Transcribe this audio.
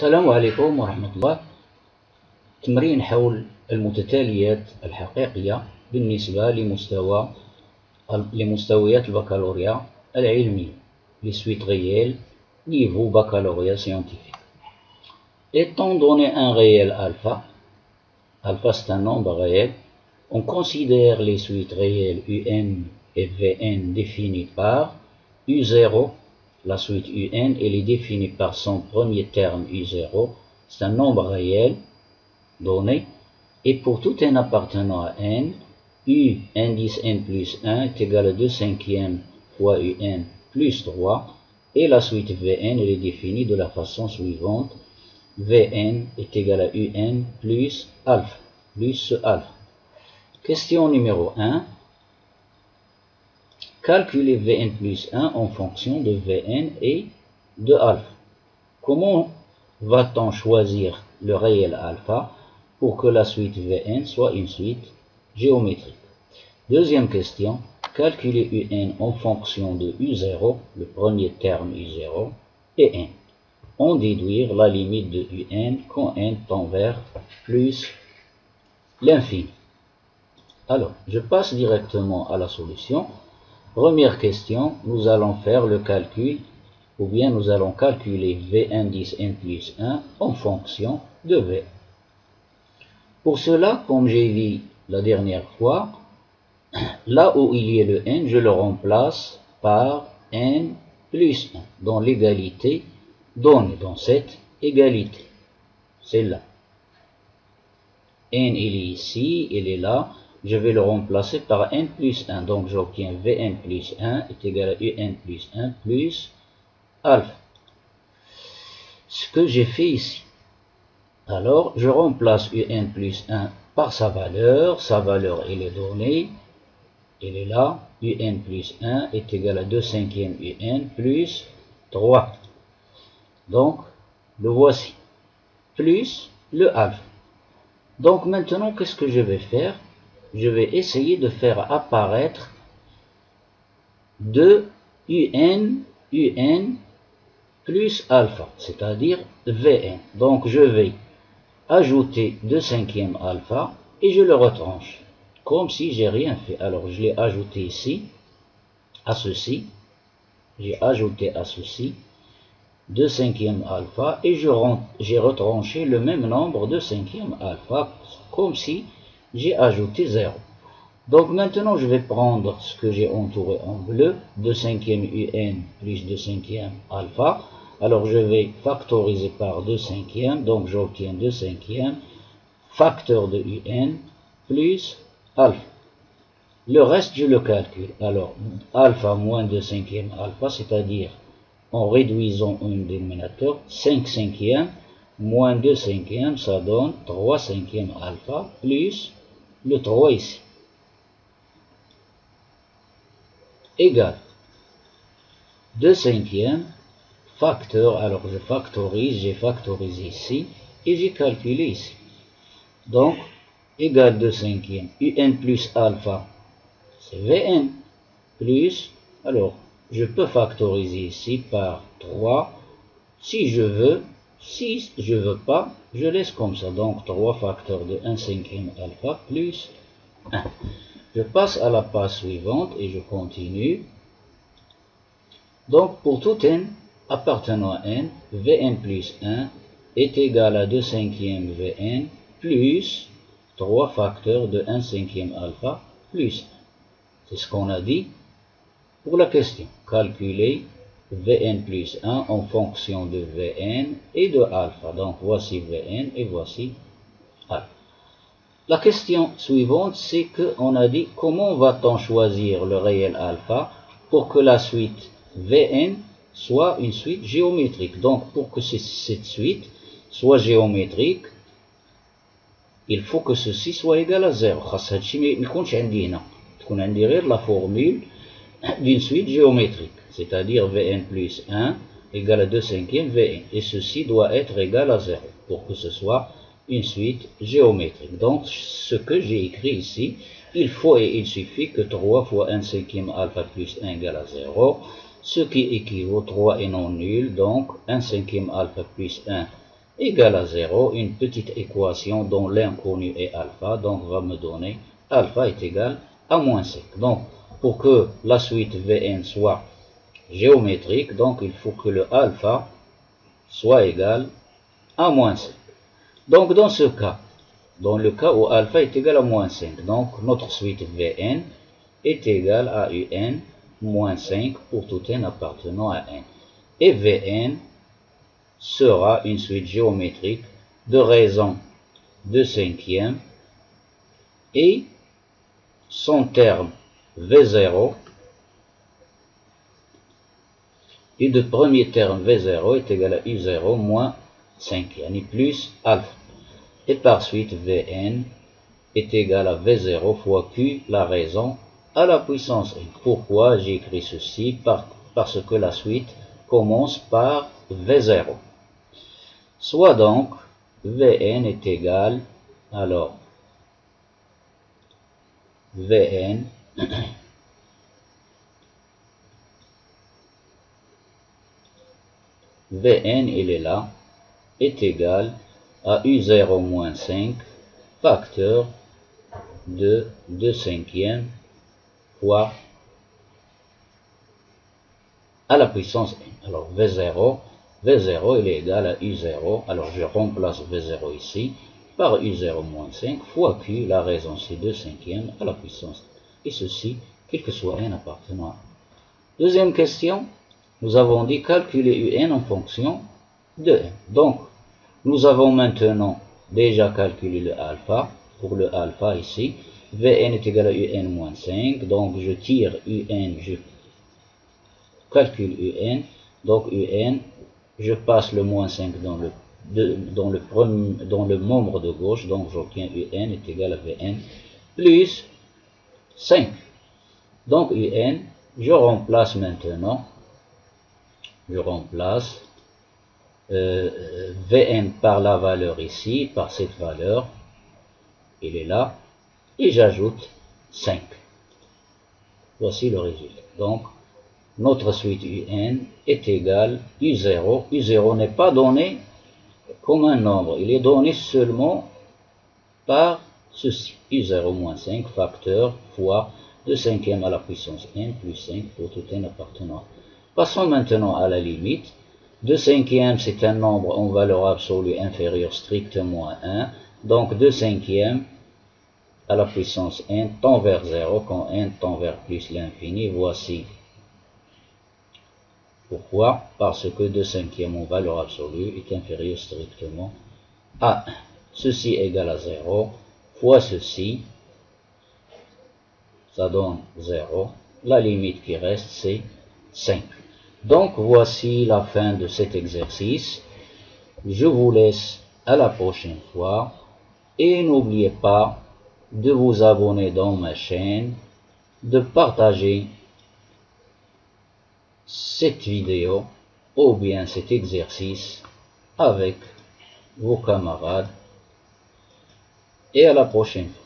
السلام عليكم ورحمة الله. تمرين حول المتتاليات الحقيقية بالنسبة لمستويات البكالوريا العلمي les suites réelles niveau baccalauréat scientifique. Étant donné un réel alpha, alpha c'est un nombre réel, on considère les suites réelles UN et Vn définies par U0. La suite UN, elle est définie par son premier terme U0, c'est un nombre réel donné, et pour tout n appartenant à n, U indice n plus 1 est égal à 2/5 fois UN plus 3, et la suite Vn elle est définie de la façon suivante, Vn est égal à UN plus alpha, plus alpha. Question numéro 1. Calculer Vn plus 1 en fonction de Vn et de alpha. Comment va-t-on choisir le réel alpha pour que la suite Vn soit une suite géométrique? Deuxième question. Calculer Un en fonction de U0, le premier terme U0, et n. En déduire la limite de Un quand n tend vers plus l'infini. Alors, je passe directement à la solution. Première question, nous allons faire le calcul, ou bien nous allons calculer V indice n plus 1 en fonction de V. Pour cela, comme j'ai dit la dernière fois, là où il y a le n, je le remplace par n plus 1 dans l'égalité donnée, dans cette égalité. Celle-là. N, il est ici, il est là. Je vais le remplacer par n plus 1. Donc j'obtiens Vn plus 1 est égal à Un plus 1 plus alpha. Ce que j'ai fait ici. Alors je remplace Un plus 1 par sa valeur. Sa valeur elle est donnée. Elle est là. Un plus 1 est égal à 2/5 Un plus 3. Donc le voici. Plus le alpha. Donc maintenant qu'est-ce que je vais faire? Je vais essayer de faire apparaître de UN plus alpha, c'est-à-dire Vn. Donc je vais ajouter 2/5 alpha et je le retranche, comme si j'ai rien fait. Alors je l'ai ajouté ici, à ceci, j'ai ajouté à ceci 2/5 alpha et j'ai retranché le même nombre de 5e alpha, comme si j'ai ajouté 0. Donc maintenant je vais prendre ce que j'ai entouré en bleu, 2/5 UN plus 2/5 alpha. Alors je vais factoriser par 2/5, donc j'obtiens 2/5 facteur de UN plus alpha. Le reste je le calcule. Alors alpha moins 2/5 alpha, c'est-à-dire en réduisant un dénominateur, 5/5 moins 2/5, ça donne 3/5 alpha plus le 3 ici. Égal 2/5 facteur, alors je factorise, j'ai factorisé ici et j'ai calculé ici. Donc égal 2/5 UN plus alpha, c'est Vn plus, alors je peux factoriser ici par 3 si je veux. Si je veux pas, je laisse comme ça. Donc 3 facteurs de 1/5 alpha plus 1. Je passe à la page suivante et je continue. Donc pour tout n appartenant à n, Vn plus 1 est égal à 2/5 Vn plus 3 facteurs de 1/5 alpha plus 1. C'est ce qu'on a dit pour la question. Calculer Vn plus 1 en fonction de Vn et de alpha. Donc voici Vn et voici alpha. La question suivante, c'est qu'on a dit comment va-t-on choisir le réel alpha pour que la suite Vn soit une suite géométrique. Donc pour que cette suite soit géométrique, il faut que ceci soit égal à 0. On a la formule d'une suite géométrique, c'est-à-dire Vn plus 1 égale à 2/5 Vn. Et ceci doit être égal à 0 pour que ce soit une suite géométrique. Donc ce que j'ai écrit ici, il faut et il suffit que 3 fois 1/5 alpha plus 1 égale à 0, ce qui équivaut 3 est non nul, donc 1/5 alpha plus 1 égale à 0, une petite équation dont l'inconnu est alpha, donc va me donner alpha est égal à moins 5. Donc, pour que la suite Vn soit géométrique, donc il faut que le alpha soit égal à moins 5. Donc, dans ce cas, dans le cas où alpha est égal à moins 5, donc notre suite Vn est égale à un moins 5 pour tout n appartenant à n. Et Vn sera une suite géométrique de raison de cinquième et son terme V0 et de premier terme V0 est égal à U0 moins 5, yani plus alpha. Et par suite Vn est égal à V0 fois Q la raison à la puissance n. Pourquoi j'ai écrit ceci? Parce que la suite commence par V0. Soit donc Vn est égal, alors Vn Vn, il est là, est égal à U0 moins 5 facteur de 2 cinquièmes fois à la puissance n. Alors V0 il est égal à U0, alors je remplace V0 ici par U0 moins 5 fois Q, la raison c'est 2 cinquièmes à la puissance n. Et ceci, quel que soit n appartenant à. Deuxième question, nous avons dit calculer Un en fonction de n. Donc, nous avons maintenant déjà calculé le alpha. Pour le alpha ici, Vn est égal à Un moins 5. Donc, je tire Un, je calcule Un. Donc, Un, je passe le moins 5 dans le membre de gauche. Donc, j'obtiens Un est égal à Vn plus 5. Donc, Un, je remplace maintenant. Je remplace Vn par la valeur ici, par cette valeur, il est là, et j'ajoute 5. Voici le résultat. Donc, notre suite Un est égale U0. U0 n'est pas donné comme un nombre, il est donné seulement par ceci. U0 moins 5 facteur fois 2 cinquièmes à la puissance n plus 5 pour tout n appartenant. Passons maintenant à la limite. 2 cinquièmes, c'est un nombre en valeur absolue inférieure strictement à 1. Donc 2 cinquièmes à la puissance n tend vers 0 quand n tend vers plus l'infini. Voici pourquoi. Parce que 2 cinquièmes en valeur absolue est inférieur strictement à 1. Ceci égale à 0 fois ceci. Ça donne 0. La limite qui reste, c'est 5. Donc, voici la fin de cet exercice. Je vous laisse à la prochaine fois. Et n'oubliez pas de vous abonner dans ma chaîne, de partager cette vidéo ou bien cet exercice avec vos camarades. Et à la prochaine fois.